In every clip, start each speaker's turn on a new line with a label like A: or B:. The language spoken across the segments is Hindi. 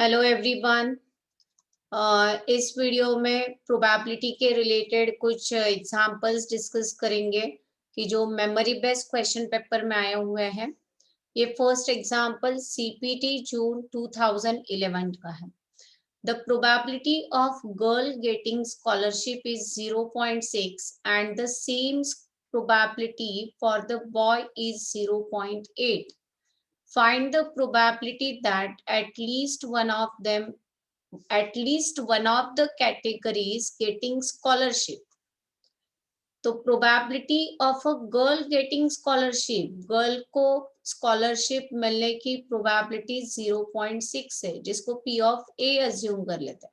A: Hello everyone. इस वीडियो में प्रोबेबिलिटी के रिलेटेड कुछ एग्जांपल्स डिस्कस करेंगे कि जो मेमोरी बेस्ड क्वेश्चन पेपर में आए हुए हैं। ये फर्स्ट एग्जांपल सीपीटी जून 2011 का है। The probability of girl getting scholarship is 0.6 and the same probability for the boy is 0.8. Find the probability that at least one of the categories getting scholarship. तो probability of a girl getting scholarship, girl को स्कॉलरशिप मिलने की प्रोबेबिलिटी 0.6 है, जिसको पी ऑफ ए अज्यूम कर लेते हैं,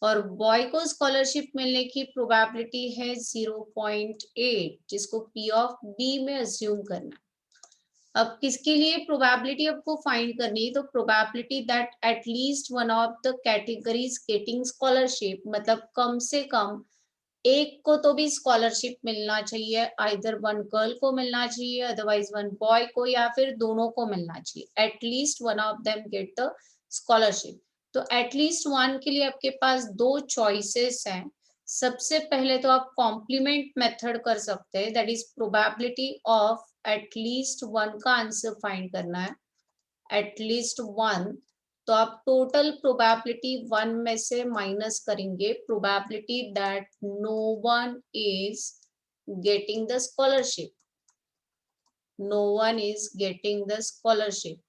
A: और बॉय को स्कॉलरशिप मिलने की प्रोबेबिलिटी है 0.8, जिसको पी ऑफ बी में अज्यूम करना है। अब किसके लिए प्रोबेबिलिटी आपको फाइंड करनी है, तो probability that at least one of the categories getting scholarship, मतलब कम से कम एक को तो भी स्कॉलरशिप मिलना चाहिए, आइदर वन गर्ल को मिलना चाहिए, अदरवाइज वन बॉय को, या फिर दोनों को मिलना चाहिए। At least one of them get the scholarship. तो एटलीस्ट वन के लिए आपके पास दो चॉइसेस हैं। सबसे पहले तो आप कॉम्प्लीमेंट मेथड कर सकते हैं, that is probability of at least one का आंसर फाइंड करना है, एटलीस्ट वन। तो आप टोटल प्रोबेबिलिटी वन में से माइनस करेंगे probability that no one is getting the scholarship, no one is getting the scholarship,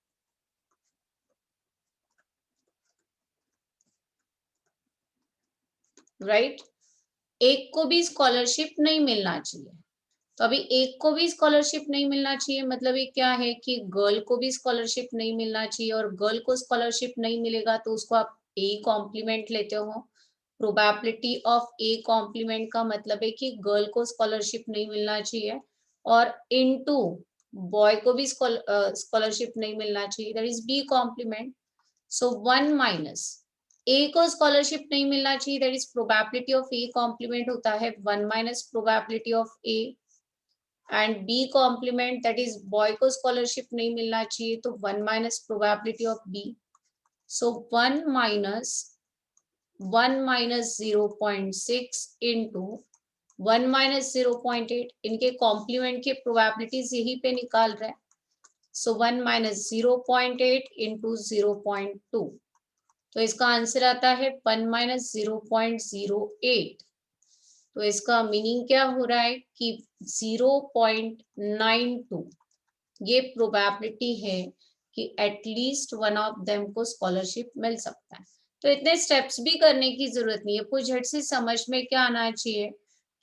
A: right. एक को भी स्कॉलरशिप नहीं मिलना चाहिए, तो अभी एक को भी स्कॉलरशिप नहीं मिलना चाहिए, मतलब ये क्या है कि गर्ल को भी स्कॉलरशिप नहीं मिलना चाहिए, और गर्ल को स्कॉलरशिप नहीं मिलेगा तो उसको आप ए कॉम्प्लीमेंट लेते हो। प्रोबेबिलिटी ऑफ ए कॉम्प्लीमेंट का मतलब है कि गर्ल को स्कॉलरशिप नहीं मिलना चाहिए, और इनटू बॉय को भी स्कॉलरशिप नहीं मिलना चाहिए, that is B complement. So one minus A को स्कॉलरशिप नहीं मिलना चाहिए, that is probability of A complement होता है one minus probability of A, and B complement that is boy को स्कॉलरशिप नहीं मिलना चाहिए, तो one minus probability of B. So one minus 0.6 into one minus 0.8, इनके कॉम्प्लीमेंट की प्रोबेबिलिटीज यहीं पे निकाल रहे हैं। सो वन माइनस 0.8 इंटू 0.2, तो इसका आंसर आता है वन माइनस 0.08। तो इसका मीनिंग क्या हो रहा है कि 0.92 ये प्रोबेबिलिटी है कि एटलीस्ट वन ऑफ देम को स्कॉलरशिप मिल सकता है। तो इतने स्टेप्स भी करने की जरूरत नहीं है, आपको झट से समझ में क्या आना चाहिए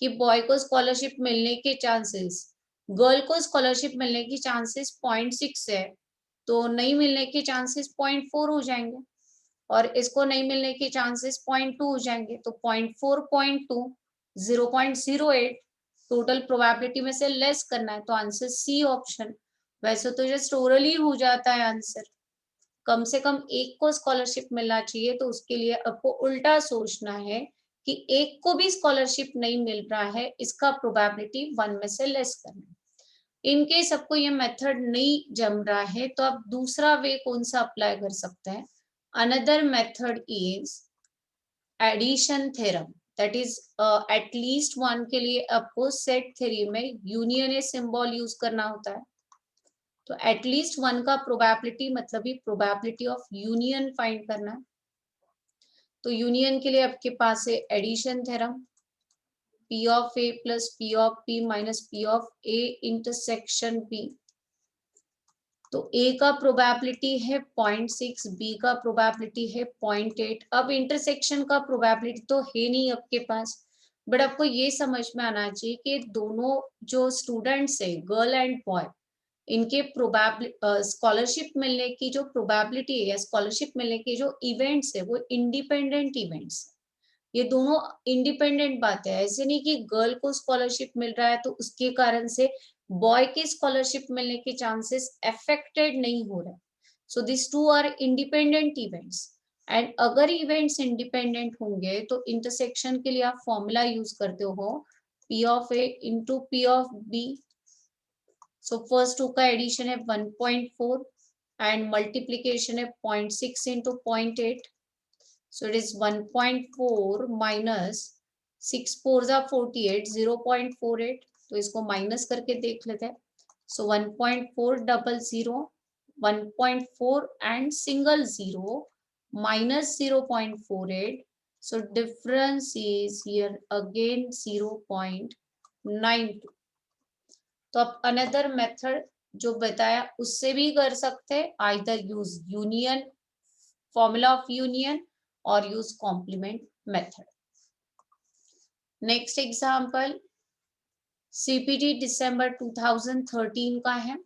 A: कि बॉय को स्कॉलरशिप मिलने के चांसेस, गर्ल को स्कॉलरशिप मिलने की चांसेस 0.6 है, तो नहीं मिलने के चांसेस 0.4 हो जाएंगे, और इसको नहीं मिलने के चांसेस 0.2 हो जाएंगे, तो 0.4 0.2 0.08 टोटल प्रोबेबिलिटी में से लेस करना है, तो आंसर सी ऑप्शन। वैसे तो जस्ट ओरली हो जाता है आंसर, कम से कम एक को स्कॉलरशिप मिलना चाहिए, तो उसके लिए आपको उल्टा सोचना है कि एक को भी स्कॉलरशिप नहीं मिल रहा है, इसका प्रोबेबिलिटी वन में से लेस करना है। इनकेस आपको ये मेथड नहीं जम रहा है, तो आप दूसरा वे कौन सा अप्लाई कर सकते हैं। Another method is addition theorem, that is at least one के लिए आपको सेट थ्योरी में यूनियन ए सिंबल यूज करना होता है। तो एटलीस्ट वन का प्रोबेबिलिटी मतलब ही प्रोबेबिलिटी ऑफ यूनियन फाइंड करना है। तो यूनियन के लिए आपके पास है addition theorem, P of A plus P of P minus P of A intersection P. तो ए का प्रोबेबिलिटी है 0.6, बी का प्रोबेबिलिटी है 0.8। अब इंटरसेक्शन का प्रोबेबिलिटी तो है नहीं आपके पास, बट आपको ये समझ में आना चाहिए कि दोनों जो स्टूडेंट्स है, गर्ल एंड बॉय, इनके स्कॉलरशिप मिलने की जो प्रोबेबिलिटी है या स्कॉलरशिप मिलने के जो इवेंट्स है वो इंडिपेंडेंट इवेंट्स है। ये दोनों इंडिपेंडेंट बात है, ऐसे नहीं कि गर्ल को स्कॉलरशिप मिल रहा है तो उसके कारण से बॉय के स्कॉलरशिप मिलने के चांसेस अफेक्टेड नहीं हो रहे। So this two are independent events, and अगर इवेंट्स इंडिपेंडेंट होंगे तो इंटरसेक्शन के लिए आप फॉर्मूला यूज करते हो P of A into P of B. So first two का एडिशन है 1.4 एंड मल्टीप्लीकेशन है 0.6 into 0.8, so it is 1.4 minus 6 4 जा 48, 0.48, तो इसको माइनस करके देख लेते हैं। सो 1.400, 1.4 and single zero minus 0.48, so difference is here again 0.92। तो अब अनदर मेथड जो बताया उससे भी कर सकते हैं, either use union, formula of union, और use complement method. Next example CPT December 2013 का है।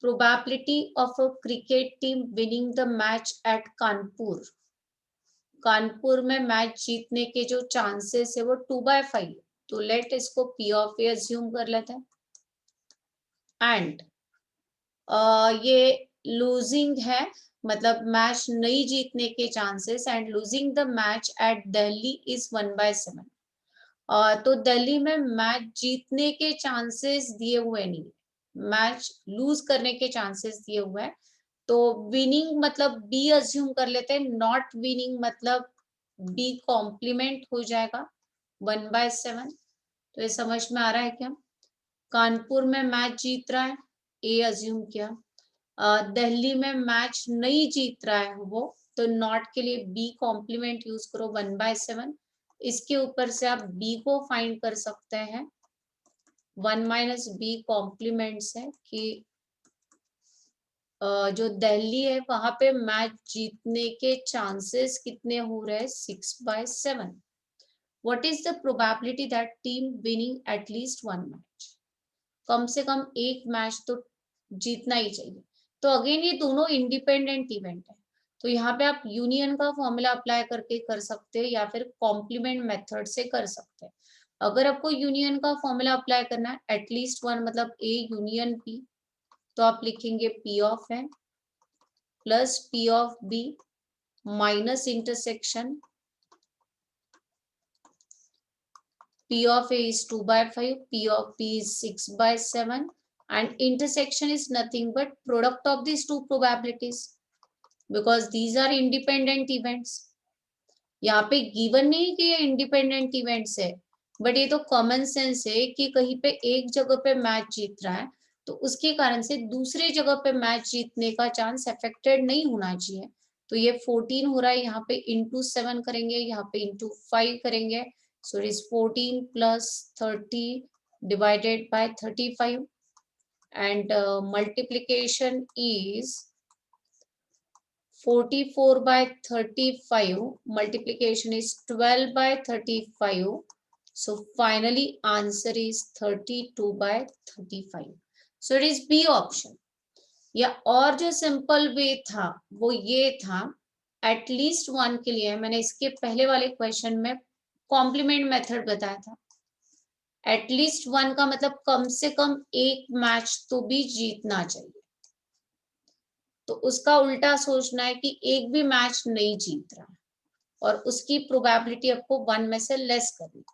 A: Probability of a cricket team winning the match at Kanpur. Kanpur में मैच जीतने के जो चांसेस है वो 2/5, तो लेट इसको पी ऑफ ए अज्यूम कर लेते हैं। एंड ये लूजिंग है, मतलब मैच नहीं जीतने के chances, and losing the match eight Delhi is 1/7। तो दिल्ली में मैच जीतने के चांसेस दिए हुए नहीं, मैच लूज करने के चांसेस दिए हुए हैं। तो विनिंग मतलब बी अज्यूम कर लेते हैं, नॉट विनिंग मतलब बी कॉम्प्लीमेंट हो जाएगा 1/7। तो ये समझ में आ रहा है क्या? कानपुर में मैच जीत रहा है, ए अज्यूम किया। दिल्ली में मैच नहीं जीत रहा है वो, तो नॉट के लिए बी कॉम्प्लीमेंट यूज करो 1/7। इसके ऊपर से आप बी को फाइंड कर सकते हैं। 1 माइनस बी कॉम्प्लीमेंट है कि जो दिल्ली है वहां पे मैच जीतने के चांसेस कितने हो रहे हैं, 6/7। What is the probability that team winning at least 1 match? कम से कम एक मैच तो जीतना ही चाहिए। तो अगेन ये दोनों इंडिपेंडेंट इवेंट है, तो यहाँ पे आप यूनियन का फॉर्मूला अप्लाई करके कर सकते हैं या फिर कॉम्प्लीमेंट मेथड से कर सकते हैं। अगर आपको यूनियन का फॉर्मूला अप्लाई करना है, एटलीस्ट 1 मतलब ए यूनियन पी, तो आप लिखेंगे P of A plus P of B minus intersection P of A is 2/5, P of B is 6/7, and intersection is nothing but product of these two probabilities because these are independent events. यहाँ पे गिवन नहीं कि ये इंडिपेंडेंट इवेंट्स है, बट ये तो कॉमन सेंस है कि कहीं पे एक जगह पे मैच जीत रहा है तो उसके कारण से दूसरी जगह पे मैच जीतने का चांस अफेक्टेड नहीं होना चाहिए। तो ये 14 हो रहा है, यहाँ पे इंटू 7 करेंगे, यहाँ पे इंटू 5 करेंगे, so it is 14 plus 30 divided by 35, and multiplication is 44/35, multiplication is 12/35, so finally answer is 32/35, so it is B option। या और जो सिंपल वे था वो ये था, एटलीस्ट 1 के लिए मैंने इसके पहले वाले क्वेश्चन में कॉम्प्लीमेंट मेथड बताया था। एटलीस्ट 1 का मतलब कम से कम एक मैच तो भी जीतना चाहिए, तो उसका उल्टा सोचना है कि एक भी मैच नहीं जीत रहा और उसकी प्रोबेबिलिटी आपको 1 में से लेस करनी।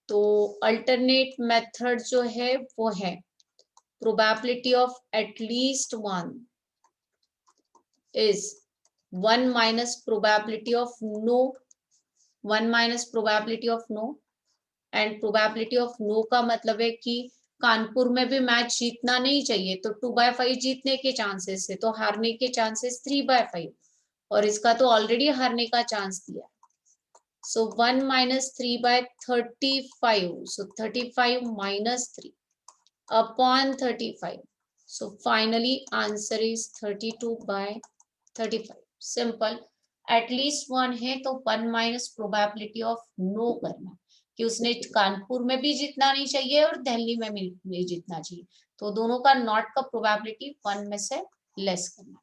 A: तो अल्टरनेट मेथड जो है वो है probability of at least 1 is 1 minus probability of no, 1 minus probability of no, and probability of no का मतलब है कि कानपुर में भी मैच जीतना नहीं चाहिए, तो 2/5 जीतने के चांसेस है, तो हारने के चांसेस 3/5, और इसका तो ऑलरेडी हारने का चांस दिया। सो 1 minus 3/35, so 35 minus 3 upon 35, so finally answer is 32/35। Simple, at least 1 है तो 1 माइनस प्रोबेबिलिटी ऑफ नो करना कि उसने कानपुर में भी जीतना नहीं चाहिए और दिल्ली में भी नहीं जीतना चाहिए, तो दोनों का नॉट का प्रोबेबिलिटी 1 में से लेस करना।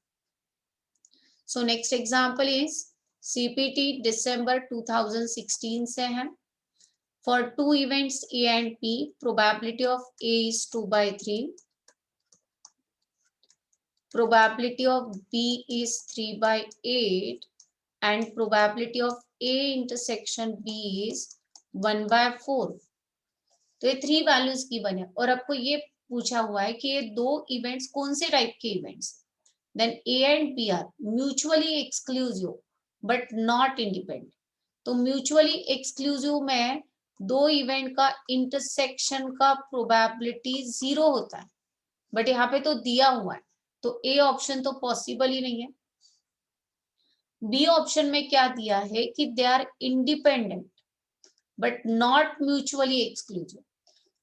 A: So next example is CPT December 2016 से है। For 2 events A and P, probability of A is 2/3, probability of B is 3/8, and probability of A intersection B is 1/4। तो ये 3 वैल्यूज गिवन है और आपको ये पूछा हुआ है कि ये दो इवेंट्स कौन से टाइप के events, then A and B are mutually exclusive but not independent. तो म्यूचुअली एक्सक्लूसिव में दो इवेंट का इंटरसेक्शन का प्रोबेबिलिटी 0 होता है, बट यहाँ पे तो दिया हुआ है, तो ए ऑप्शन तो पॉसिबल ही नहीं है। बी ऑप्शन में क्या दिया है कि they are independent but not mutually exclusive.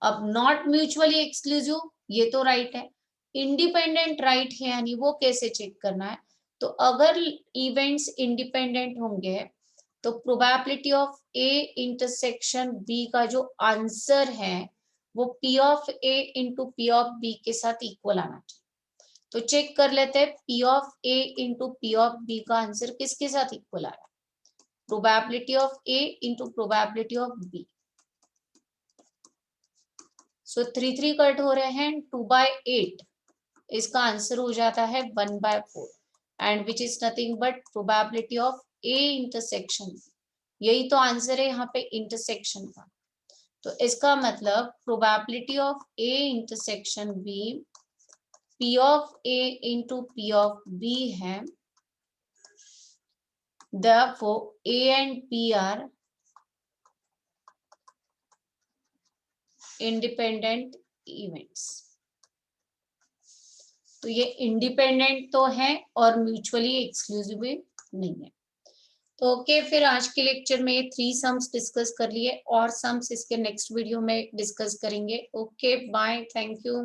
A: अब नॉट म्यूचुअली एक्सक्लूसिव ये तो राइट है, इंडिपेंडेंट राइट है, यानी वो कैसे चेक करना है, तो अगर इवेंट्स इंडिपेंडेंट होंगे तो probability of A intersection B का जो आंसर है वो P of A into P of B के साथ इक्वल आना चाहिए। तो चेक कर लेते हैं P of A into P of B का आंसर किसके साथ इक्वल आ रहा है, probability of A into probability of B. So 3 cut हो रहे हैं, 2/8 इसका आंसर हो जाता है 1/4 and which is nothing but probability of A intersection. यही तो आंसर है यहाँ पे इंटरसेक्शन का, तो इसका मतलब probability of A intersection B P of A into P of B है, therefore A and B are independent events। तो ये इंडिपेंडेंट तो है और म्यूचुअली एक्सक्लूसिव भी नहीं है। तो ओके, फिर आज के लेक्चर में 3 सम्स डिस्कस कर लिए और सम्स इसके नेक्स्ट वीडियो में डिस्कस करेंगे। Okay bye, thank you.